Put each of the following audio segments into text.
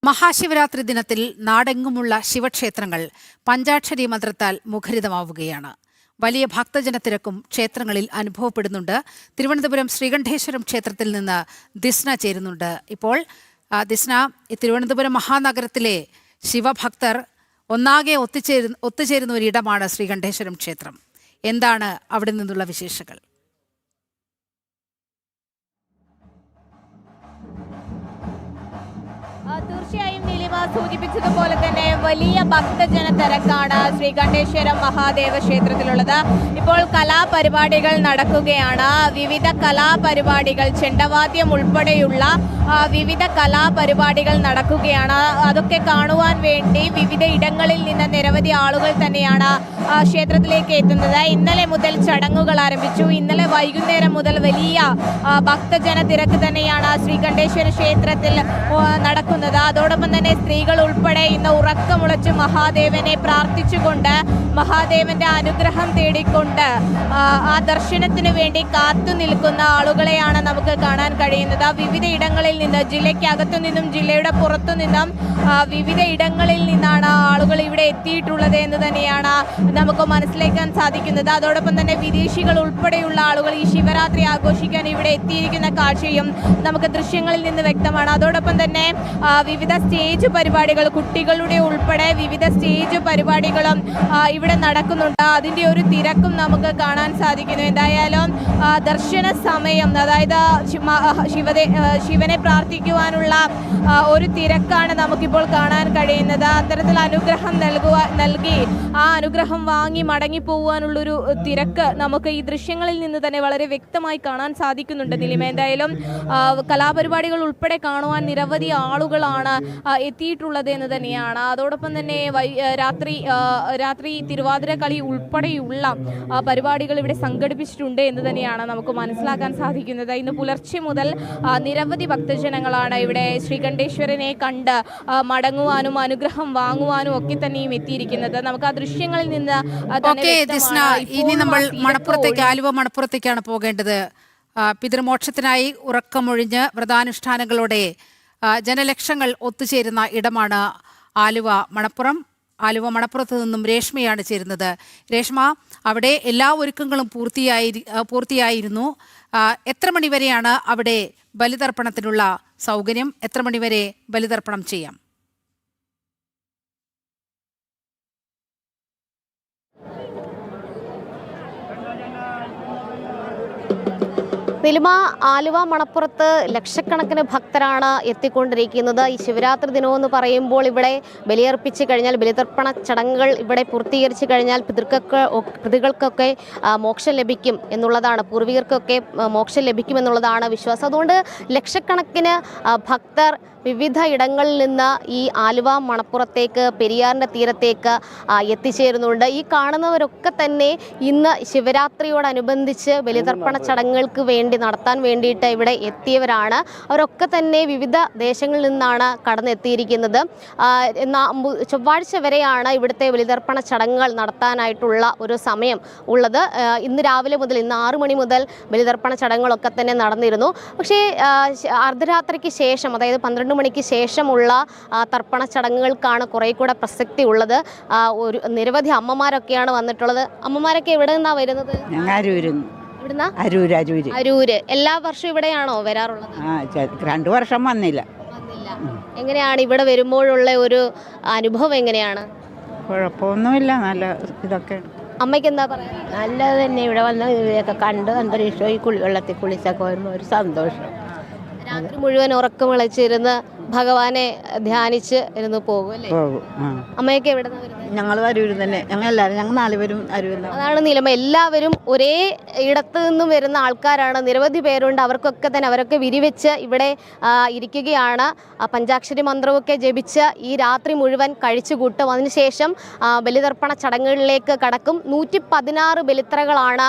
മഹാശിവരാത്രി ദിനത്തിൽ നാടെങ്ങുമുള്ള ശിവക്ഷേത്രങ്ങൾ പഞ്ചാക്ഷരി മന്ത്രത്താൽ മുഖരിതമാവുകയാണ്. വലിയ ഭക്തജനത്തിരക്കും ക്ഷേത്രങ്ങളിൽ അനുഭവപ്പെടുന്നുണ്ട്. തിരുവനന്തപുരം ശ്രീകണ്ഠേശ്വരം ക്ഷേത്രത്തിൽ നിന്ന് ദിസ്ന ചേരുന്നുണ്ട്. ഇപ്പോൾ ദിസ്ന, തിരുവനന്തപുരം മഹാനഗരത്തിലെ ശിവഭക്തർ ഒന്നാകെ ഒത്തുചേരുന്ന ഒരിടമാണ് ശ്രീകണ്ഠേശ്വരം ക്ഷേത്രം. എന്താണ് അവിടെ നിന്നുള്ള വിശേഷങ്ങൾ? തീർച്ചയായും നീലിമ സൂചിപ്പിച്ചതുപോലെ തന്നെ വലിയ ഭക്തജന തിരക്കാണ് ശ്രീകണ്ഠേശ്വരം മഹാദേവ ക്ഷേത്രത്തിലുള്ളത്. ഇപ്പോൾ കലാപരിപാടികൾ നടക്കുകയാണ്. വിവിധ കലാപരിപാടികൾ, ചെണ്ടവാദ്യം ഉൾപ്പെടെയുള്ള വിവിധ കലാപരിപാടികൾ നടക്കുകയാണ്. അതൊക്കെ കാണുവാൻ വേണ്ടി വിവിധ ഇടങ്ങളിൽ നിന്ന് നിരവധി ആളുകൾ തന്നെയാണ് ക്ഷേത്രത്തിലേക്ക് എത്തുന്നത്. ഇന്നലെ മുതൽ ചടങ്ങുകൾ ആരംഭിച്ചു. ഇന്നലെ വൈകുന്നേരം മുതൽ വലിയ ഭക്തജന തിരക്ക് തന്നെയാണ് ശ്രീകണ്ഠേശ്വര ക്ഷേത്രത്തിൽ നടക്കുന്നത്. അതോടൊപ്പം തന്നെ സ്ത്രീകൾ ഉൾപ്പെടെ ഇന്ന് ഉറക്കമുളച്ച് മഹാദേവനെ പ്രാർത്ഥിച്ചുകൊണ്ട്, മഹാദേവന്റെ അനുഗ്രഹം തേടിക്കൊണ്ട് ആ ദർശനത്തിന് വേണ്ടി കാത്തു നിൽക്കുന്ന ആളുകളെയാണ് നമുക്ക് കാണാൻ കഴിയുന്നത്. വിവിധ ഇടങ്ങളിൽ നിന്ന്, ജില്ലയ്ക്കകത്തു നിന്നും ജില്ലയുടെ പുറത്തു നിന്നും വിവിധ ഇടങ്ങളിൽ നിന്നാണ് ആളുകൾ ഇവിടെ എത്തിയിട്ടുള്ളത് എന്ന് തന്നെയാണ് നമുക്ക് മനസ്സിലാക്കാൻ സാധിക്കുന്നത്. അതോടൊപ്പം തന്നെ വിദേശികൾ ഉൾപ്പെടെയുള്ള ആളുകൾ ഈ ശിവരാത്രി ആഘോഷിക്കാൻ ഇവിടെ എത്തിയിരിക്കുന്ന കാഴ്ചയും നമുക്ക് ദൃശ്യങ്ങളിൽ നിന്ന് വ്യക്തമാണ്. അതോടൊപ്പം തന്നെ വിവിധ സ്റ്റേജ് പരിപാടികൾ, കുട്ടികളുടെ ഉൾപ്പെടെ വിവിധ സ്റ്റേജ് പരിപാടികളും ഇവിടെ നടക്കുന്നുണ്ട്. അതിൻ്റെ ഒരു തിരക്കും നമുക്ക് കാണാൻ സാധിക്കുന്നു. എന്തായാലും ദർശന സമയം, അതായത് ശിവനെ പ്രാർത്ഥിക്കുവാനുള്ള ഒരു തിരക്കാണ് നമുക്കിപ്പോൾ കാണാൻ കഴിയുന്നത്. അത്തരത്തിൽ അനുഗ്രഹം നൽകി ആ അനുഗ്രഹം വാങ്ങി മടങ്ങി പോകാനുള്ളൊരു തിരക്ക് നമുക്ക് ഈ ദൃശ്യങ്ങളിൽ നിന്ന് തന്നെ വളരെ വ്യക്തമായി കാണാൻ സാധിക്കുന്നുണ്ട്. നിലിമ, എന്തായാലും കലാപരിപാടികൾ ഉൾപ്പെടെ കാണുവാൻ നിരവധി ആളുകളാണ് എത്തിയിട്ടുള്ളത് എന്ന് തന്നെയാണ്. അതോടൊപ്പം തന്നെ രാത്രി തിരുവാതിര കളി ഉൾപ്പെടെയുള്ള പരിപാടികൾ ഇവിടെ സംഘടിപ്പിച്ചിട്ടുണ്ട് എന്ന് തന്നെയാണ് നമുക്ക് മനസ്സിലാക്കാൻ സാധിക്കുന്നത്. ഇന്ന് പുലർച്ചെ മുതൽ നിരവധി ഭക്തജനങ്ങളാണ് ഇവിടെ ശ്രീകണ്ഠേശ്വരനെ കണ്ട് മടങ്ങുവാനും അനുഗ്രഹം വാങ്ങുവാനും ഒക്കെ തന്നെയും എത്തിയിരിക്കുന്നത്. നമുക്ക് ആ ദൃശ്യങ്ങളിൽ നിന്ന് ഇനി നമ്മൾ ആലുവ മണപ്പുറത്തേക്കാണ് പോകേണ്ടത്. പിതൃമോക്ഷത്തിനായി ഉറക്കമൊഴിഞ്ഞ് വ്രതാനുഷ്ഠാനങ്ങളോടെ ജനലക്ഷങ്ങൾ ഒത്തുചേരുന്ന ഇടമാണ് ആലുവ മണപ്പുറത്ത് നിന്നും രേഷ്മയാണ് ചേരുന്നത്. രേഷ്മ, അവിടെ എല്ലാ ഒരുക്കങ്ങളും പൂർത്തിയായിരുന്നു. എത്ര മണിവരെയാണ് അവിടെ ബലിതർപ്പണത്തിനുള്ള സൗകര്യം? എത്ര മണിവരെ ബലിതർപ്പണം ചെയ്യാം? നിലിമ, ആലുവ മണപ്പുറത്ത് ലക്ഷക്കണക്കിന് ഭക്തരാണ് എത്തിക്കൊണ്ടിരിക്കുന്നത്. ഈ ശിവരാത്രി ദിനമെന്ന് പറയുമ്പോൾ ഇവിടെ ബലിയർപ്പിച്ച് കഴിഞ്ഞാൽ, ബലിതർപ്പണ ചടങ്ങുകൾ ഇവിടെ പൂർത്തീകരിച്ച് കഴിഞ്ഞാൽ പ്രതികൾക്കൊക്കെ മോക്ഷം ലഭിക്കും എന്നുള്ളതാണ്, പൂർവികർക്കൊക്കെ മോക്ഷം ലഭിക്കുമെന്നുള്ളതാണ് വിശ്വാസം. അതുകൊണ്ട് ലക്ഷക്കണക്കിന് ഭക്തർ വിവിധ ഇടങ്ങളിൽ നിന്ന് ഈ ആലുവ മണപ്പുറത്തേക്ക്, പെരിയാറിൻ്റെ തീരത്തേക്ക് എത്തിച്ചേരുന്നുണ്ട്. ഈ കാണുന്നവരൊക്കെ തന്നെ ഇന്ന് ശിവരാത്രിയോടനുബന്ധിച്ച് ബലിതർപ്പണ ചടങ്ങുകൾക്ക് നടത്താൻ വേണ്ടിയിട്ട് ഇവിടെ എത്തിയവരാണ്. അവരൊക്കെ തന്നെ വിവിധ ദേശങ്ങളിൽ നിന്നാണ് കടന്നെത്തിയിരിക്കുന്നത്. ചൊവ്വാഴ്ച വരെയാണ് ഇവിടുത്തെ ബലിതർപ്പണ ചടങ്ങുകൾ നടത്താനായിട്ടുള്ള ഒരു സമയം ഉള്ളത്. ഇന്ന് രാവിലെ മുതൽ, ഇന്ന് 6 മണി മുതൽ ബലിതർപ്പണ ചടങ്ങുകളൊക്കെ തന്നെ നടന്നിരുന്നു. പക്ഷേ അർദ്ധരാത്രിക്ക് ശേഷം, അതായത് 12 മണിക്ക് ശേഷമുള്ള തർപ്പണ ചടങ്ങുകൾക്കാണ് കുറേ കൂടെ പ്രസക്തി ഉള്ളത്. നിരവധി അമ്മമാരൊക്കെയാണ് വന്നിട്ടുള്ളത്. അമ്മമാരൊക്കെ എവിടെ നിന്നാണ് വരുന്നത്? അരൂര്. എല്ലാ വർഷവും ഇവിടെയാണോ വരാറുള്ളത്? 2 വർഷം വന്നില്ല. എങ്ങനെയാണ് ഇവിടെ വരുമ്പോഴുള്ള ഒരു അനുഭവം? എങ്ങനെയാണ്? കുഴപ്പമൊന്നുമില്ല, നല്ല ഇതൊക്കെ. അമ്മയ്ക്ക് എന്താ പറയാ? നല്ലത് തന്നെ. ഇവിടെ വന്ന് ഇതൊക്കെ കണ്ട് അന്തരീക്ഷം, ഈ വെള്ളത്തിൽ കുളിച്ചൊക്കെ വരുമ്പോൾ ഒരു സന്തോഷം. രാത്രി മുഴുവൻ ഉറക്കമിളച്ചിരുന്ന് ഭഗവാനെ ധ്യാനിച്ച് ഇരുന്ന് പോകും അല്ലേ? അമ്മയൊക്കെ എവിടെ നിന്നാണ് വരുന്നത്? ഞങ്ങൾ അരൂരിൽ തന്നെ. ഞങ്ങൾ 4 പേരും അരൂരിൽ. അതാണ് നിലമ. എല്ലാവരും ഒരേ ഇടത്ത് നിന്നും വരുന്ന ആൾക്കാരാണ്. നിരവധി പേരുണ്ട്. അവരൊക്കെ വിരിവെച്ച് ഇവിടെ ഇരിക്കുകയാണ്. പഞ്ചാക്ഷരി മന്ത്രമൊക്കെ ജപിച്ച് ഈ രാത്രി മുഴുവൻ കഴിച്ചുകൂട്ടും. അതിനുശേഷം ബലിതർപ്പണ ചടങ്ങുകളിലേക്ക് കടക്കും. 116 ബലിത്രകളാണ്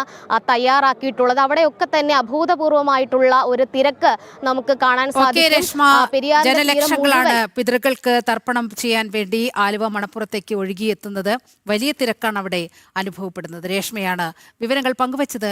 തയ്യാറാക്കിയിട്ടുള്ളത്. അവിടെയൊക്കെ തന്നെ അഭൂതപൂർവമായിട്ടുള്ള ഒരു തിരക്ക് നമുക്ക് കാണാൻ സാധിക്കും. ജനലക്ഷങ്ങളാണ് പിതൃക്കൾക്ക് തർപ്പണം ചെയ്യാൻ വേണ്ടി ആലുവ മണപ്പുറത്തേക്ക് ഒഴുകിയെത്തുന്നത്. വലിയ തിരക്കാണ് അവിടെ അനുഭവപ്പെടുന്നത്. രേഷ്മയാണ് വിവരങ്ങൾ പങ്കുവച്ചത്.